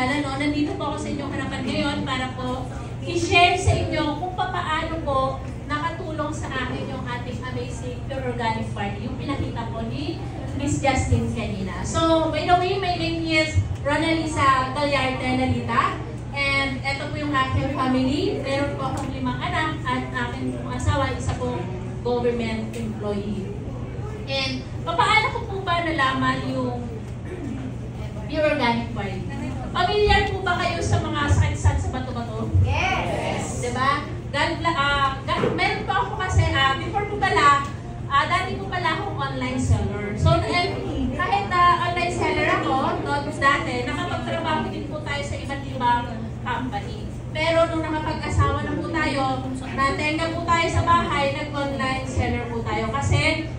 paalala, no, nandito po ako sa inyong harapan ngayon para po i-share sa inyo kung paano po nakatulong sa akin yung ating amazing pure organic farming, yung pinakita po ni Miss Justin kanina. So, by the way, my name is Ronalisa Galyarte Nalita. And ito po yung aking family. Meron po akong 5 anak at aking asawa, isa po government employee. And paano ko po ba nalaman yung pure organic farming? Familiar po ba kayo sa mga sakit-sakit sa bato-bato? Yes! Diba? Meron po ako kasi, before po pala, dati po pala akong online seller. So, kahit online seller ako, dati, nakapagtrabaho din po tayo sa iba't ibang company. Pero nung nakapag-asawa na po tayo, natenga po tayo sa bahay, nag-online seller po tayo. Kasi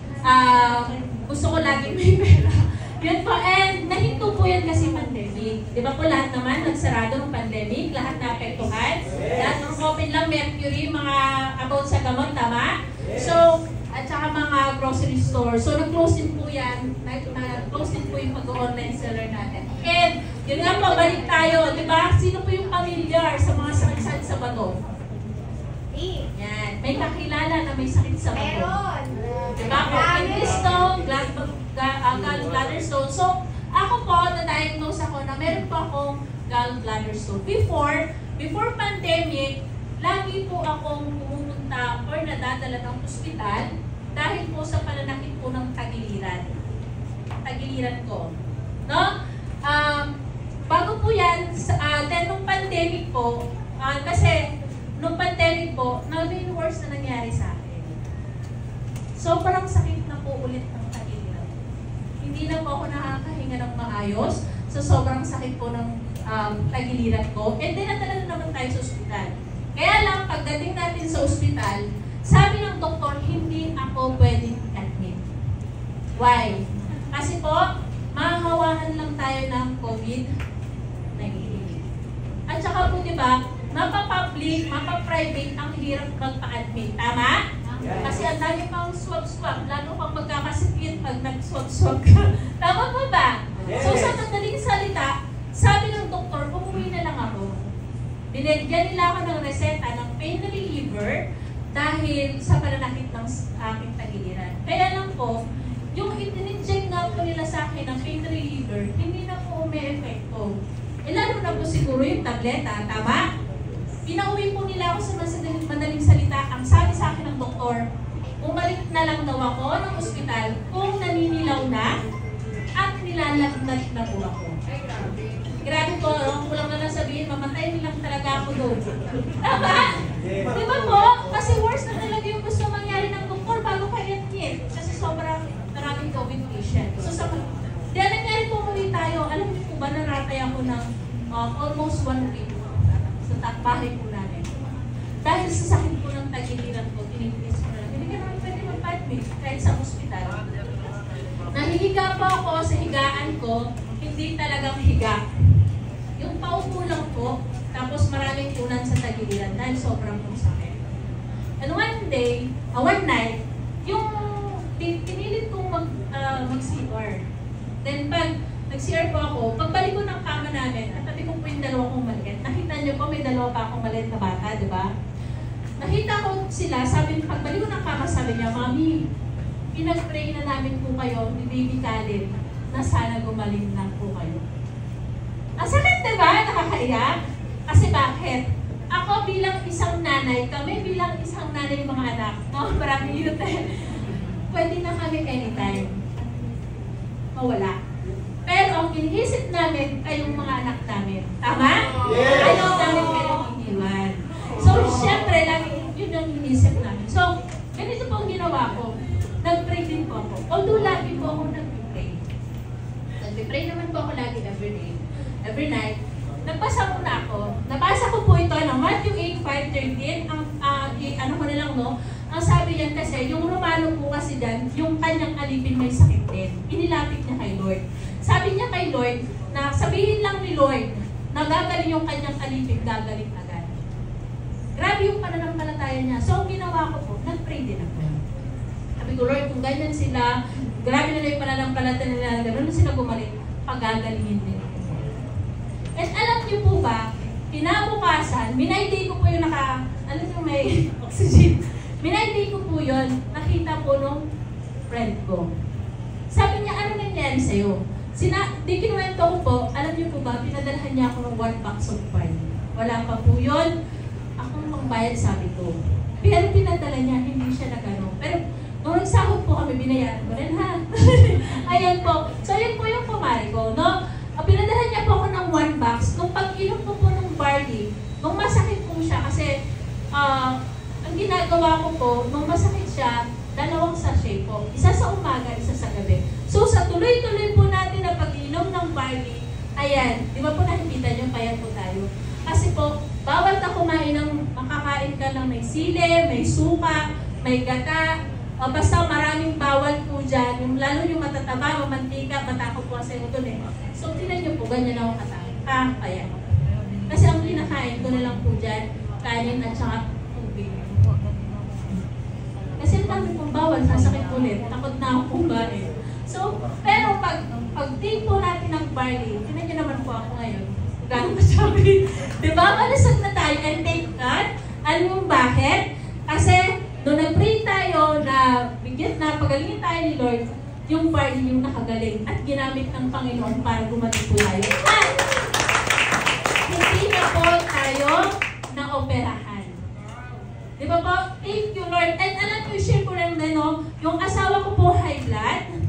gusto ko laging may pera. Yun po, and nahinto po yan kasi pandemic. Di ba po lahat naman nagsarado ng pandemic, lahat na-apektuhan. Lahat ng open lang, Mercury, mga about sa gamot, tama? So, at saka mga grocery store. So, nag-close din po yan. Nag-close din po yung pag-online seller natin. And, yun nga po, balik tayo. Diba? Sino po yung familiar sa mga sakit sa bato? Yan. May kakilala na may sakit sa bato. Meron. Diba? Kidney stone, gallbladder stone. So, ako po, na-diagnose ako na meron po akong gallbladder stone. Before pandemic, lagi po akong pumunta or nadadala ng ospital dahil po sa pananakit po ng tagiliran. Tagiliran ko. No? Bago po yan, then nung pandemic po, kasi nung pandemic po, worse na nangyari sa akin. Sobrang sakit na po ulit ng tagiliran. Hindi na po ako nakakahinga ng maayos sa sobrang sakit po ng tagiliran ko. And then natala na naman tayo sa ospital. Kaya lang, pagdating natin sa ospital, sabi ng doktor, hindi ako pwedeng admit. Why? Kasi po, mahahawahan lang tayo ng COVID-19. At saka po, di ba, mapa-public, mapa-private, ang hirap magpa-admit. Tama? Yes. Kasi ang dami pang swab-swab, lalo pang magkakasipit pag nag-swab-swab ka. Tama po ba? Yes. So, sa madaling salita, sabi ng doktor, umuwi na lang ako. Binigyan nila ako ng reseta ng pain reliever dahil sa pananakit ng aking tagiliran. Kaya lang po, yung itininject nga po nila sa akin ng pain reliever, hindi na po may-epekto. Lalo na po siguro yung tableta, tama? Pinauwi po nila ako sa madaling salita. Ang sabi sa akin ng doktor, umalik na lang daw ako ng ospital kung naninilaw na at nilalagnat na po ako. Grabe po, kulang na lang sabihin, mamatay nilang talaga ako doon. Tama? Di ba po? Kasi worse na talaga yung gusto mangyari ng doktor bago ka i-admit. Kasi sobrang maraming COVID patient. So, dahil nangyari po muli tayo, alam niyo po ba, naratay ako ng almost 1 week sa bahay po namin. Dahil sa sakit po ng tagiliran ko, tinitiis ko na lang. Hindi ka naman pwede mag-admit kahit sa hospital. Nahihiga po ako sa higaan ko, hindi talagang higa. Yung paupo lang po, tapos maraming punan sa tagiliran dahil sobrang pong sakit. And one night, yung pinilit kong mag-CR. Then pag nag-CR po ako, pagbalik ko ng kama namin, at tabi ko po yung 2 kong maliit. Nakita niyo po, may 2 pa akong maliit na bata, di ba? Nakita ko sila, pagbalik ko ng kama, sabi niya, Mami, pinag-pray na namin po kayo ni Baby Kalin na sana gumaling na po kayo. Ang sakit, diba? Nakakaiyak. Kasi bakit? Ako bilang isang nanay, kami bilang isang nanay mga anak, no? Parang yun pwede na kami anytime mawala. Pero ang iniisip namin ay yung mga anak namin. Tama? Yes! Ayaw namin kayong iniwan. So, syempre, yun ang iniisip namin. So, ganito po ang ginawa ko. Nag-pray din po ako. Although lagi po ako nag-pray. Nag-pray naman po ako lagi every night. Nagbasa ko na ako. Nabasa ko po ito ng Matthew 8:5-13. Ano ko na lang, no? Ang sabi yan kasi, yung Romano po kasi dyan, yung kanyang alipin may sakit din. Inilapit niya kay Lord. Sabi niya kay Lord, na sabihin lang ni Lord, na gagaling yung kanyang alipin, gagaling agad. Grabe yung pananampalataya niya. So, ang ginawa ko po, nag-pray din ako. Sabi ko, Lord, kung ganyan sila, grabe na yung pananampalataya nila, gano'n sila gumaling, pagagalingin din. And alam niyo po ba, kinabukasan, minayday ko po yung ano yung may oxygen. Minayday ko po yun, nakita po nung friend ko. Sabi niya, ano nangyari sa'yo? Di kinuwento ko po, alam niyo po ba, pinadalhan niya ako ng 1 box of wine. Wala pa po yun. Ako ang bayad, sabi ko. Pero pinadala niya, hindi siya nagano. Pero nung nagsahod po kami, binayaran ko rin ha. Ayan po. So yun po yung kumari ko, no? Pinadala niya po ako ng 1 box. Nung pag-inom ko po ng barley, nung masakit po siya kasi ang ginagawa ko po, nung masakit siya, 2 sachet po. Isa sa umaga, isa sa gabi. So sa tuloy-tuloy po natin na pag-inom ng barley, ayan, di ba po nakikita niyo, payat po tayo. Kasi po, bawal na kumain ng, makakain ka ng may sili, may suka, may gata, basta maraming bawal po dyan. Yung, lalo yung matataba, mamantika, matakot po kasi ko dun eh. So tinan niyo po, ganyan ako payat. Kasi ang kinakain ko na lang po dyan, kanin at saka tubig. Kasi ang dami pong bawal, sasakit ulit, takot na ako kumain. So, pero pag-take po natin ng barley, tinan niyo naman po ako ngayon. Gano'n masabi. Diba? Malasag na tayo and thank God. Alam mo bakit? Kasi doon nag-pray tayo na bigyan na pagalingin tayo ni Lord, yung barley yung nakagaling at ginamit ng Panginoon para gumaling po tayo. At hindi na po tayo na-operahan. Diba po? Thank you Lord. And alam ko, share ko lang din, no? Yung asawa ko po high blood.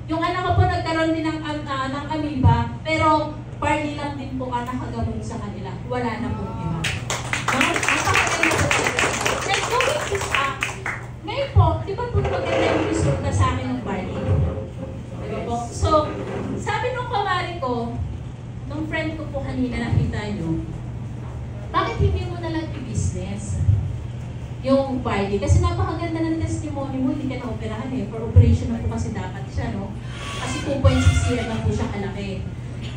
Yung anak ko po nagkaroon din ng amoeba, pero barley lang din po ang nakagamot sa kanila. Wala na po iba. No? Then going this up, ngayon po, di ba po maganda yung resulta sa akin ng barley? Diba po? So, sabi nung kamari ko, nung friend ko po kanina nakita nyo, bakit hindi mo na lang i-business yung barley? Kasi napakaganda ng testimony mo, hindi ka na-operahan eh. For operation na po kasi dapat siya, no? Kasi 2.6 year na po siya kalaki.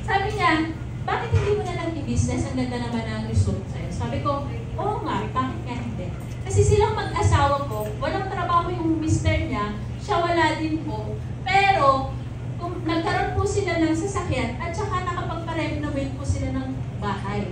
Sabi niya, bakit hindi mo na lang i-business? Ang ganda naman ang result sa'yo. Sabi ko, oo nga, bakit nga hindi? Kasi silang mag-asawa ko, walang trabaho yung mister niya, siya wala din po. Pero, kung nagkaroon po sila ng sasakyan, at saka nakapagpa-renovate po sila ng bahay.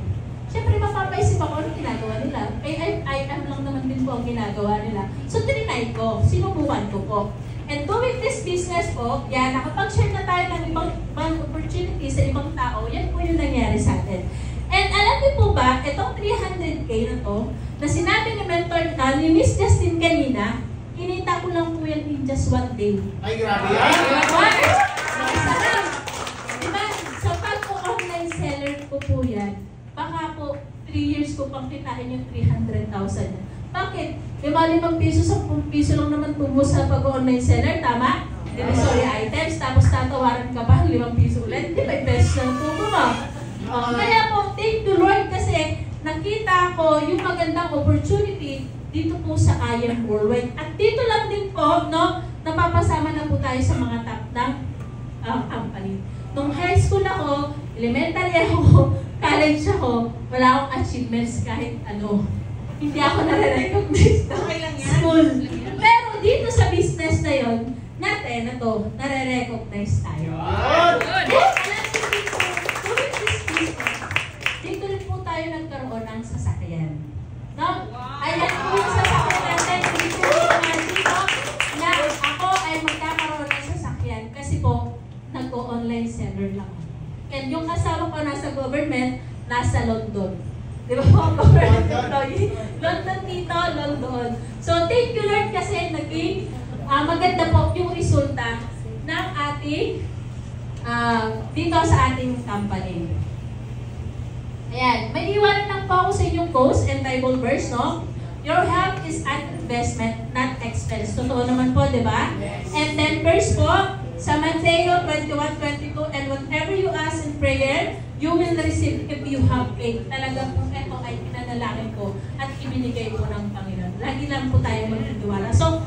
Siyempre, mapapaisip ako, ano ginagawa nila? I am lang naman din po ang ginagawa nila. So, trinay ko, sinubukan ko po. And doing this business po, yan, nakapag-share na tayo ng ibang opportunity sa ibang tao, yan po yung nangyari sa atin. And alam niyo po ba, itong 300K na to, na sinabi ni mentor ni Miss Justin kanina, kinita ko lang po yan in just 1 day. Ay, grabe yan! Diba, sa pag-online seller ko po yan, baka po 3 years ko pang kitain yung 300,000. Bakit? Diba, 5 piso, 10 piso lang naman tumo sa pag-online seller, tama? Divisory items, tapos tatawaran ka pa, 5 piso ulit, di ba, pesos lang tumo mo. Kaya po, thank you Lord kasi nakita ko yung magandang opportunity dito po sa I Am Worldwide. At dito lang din po, no, napapasama na po tayo sa mga top ng company. Nung high school ako, elementary ako, college ako, wala akong achievements kahit ano. Hindi ako nare-recognize ng school. Pero dito sa business na yon, natin na to, nare-recognize tayo. Yes, alam niyo dito, doing this business, dito rin po tayo nagkaroon ng sasakyan. No? Ayan po yung sasakyan natin. Dito dito na ako ay magkakaroon ng sasakyan kasi po, nag-online seller lang ako. And yung asawa ko nasa government, nasa London. Di ba po, government employee? London dito, London. So, thank you Lord kasi naging maganda po yung resulta ng ating dito sa ating company. Ayan, may iwanan lang po ako sa inyong quotes and Bible verse, no? Your health is an investment, not expense. Totoo naman po, di ba? Yes. And then verse po, sa Mateo 21:22, and whatever you ask in prayer, you will receive if you have faith. Talaga po ito ay pinanalangin ko at ibinigay po ng Panginoon. Lagi lang po tayo magtitiwala. So,